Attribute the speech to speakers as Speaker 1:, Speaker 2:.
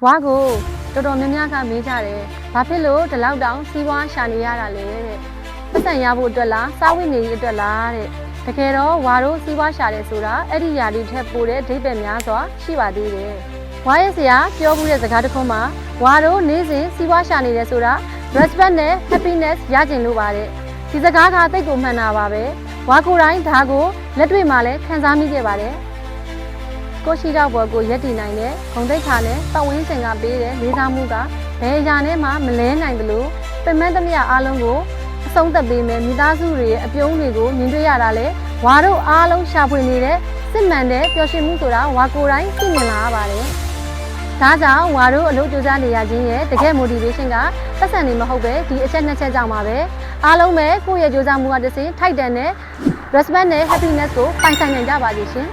Speaker 1: ဝါကိုတော်တော်များများကမေးကြတယ်ဘာဖြစ်လို့ဒီလောက်တောင်စီးပွားရှာနေရတာလဲတဲ့ပတ်စံရဖို့အတွက်လားစားဝတ်နေရေးအတွက်လားတဲ့တကယ်တော့ဝါတို့စီးပွားရှာတယ်ဆိုတာအဲ့ဒီຢာလေးထက်ပိုတဲ့အဓိပ္ပာယ်များစွာရှိပါသေးတယ်ဝါရဲ့ဆရာပြောမှုတဲ့စကားတစ်ခုမှာဝါတို့နေ့စဉ်စီးပွားရှာနေတယ်ဆိုတာ respect နဲ့ happiness ရကျင်လို့ပါတဲ့ဒီစကားကသိတ်ကိုမှန်တာပါပဲဝါကိုယ်တိုင်းဒါကိုလက်တွေ့မှာလည်းခံစားမိခဲ့ပါတယ်ကိုရှိတော့ဘောကိုရက်တည်နိုင်တဲ့ဂုံတိတ်ခါနဲ့ပတ်ဝန်းကျင်ကပေးတဲ့လေးစားမှုကဘယ်ຢာနဲ့မှမလဲနိုင်ဘူးလို့ပင်မသမျှအားလုံးကိုအဆုံးသတ်ပေးမယ်မိသားစုတွေရဲ့အပြုံးတွေကိုမြင်တွေ့ရတာလေဝါတို့အားလုံးရှာဖွေနေတဲ့စစ်မှန်တဲ့ပျော်ရွှင်မှုဆိုတာဝါကိုယ်တိုင်းသိမြင်လာရပါတယ်ဒါကြောင့်ဝါတို့အလုပ်ကြိုးစားနေရခြင်းရဲ့တကယ် motivation ကပတ်စံနေမဟုတ်ပဲဒီအချက်နှစ်ချက်ကြောင့်ပါပဲအားလုံးပဲကိုယ့်ရဲ့ကြိုးစားမှုကတစ်စင်းထိုက်တန်တဲ့ respect နဲ့ happiness ကိုပိုင်ဆိုင်နိုင်ကြပါလိမ့်ရှင်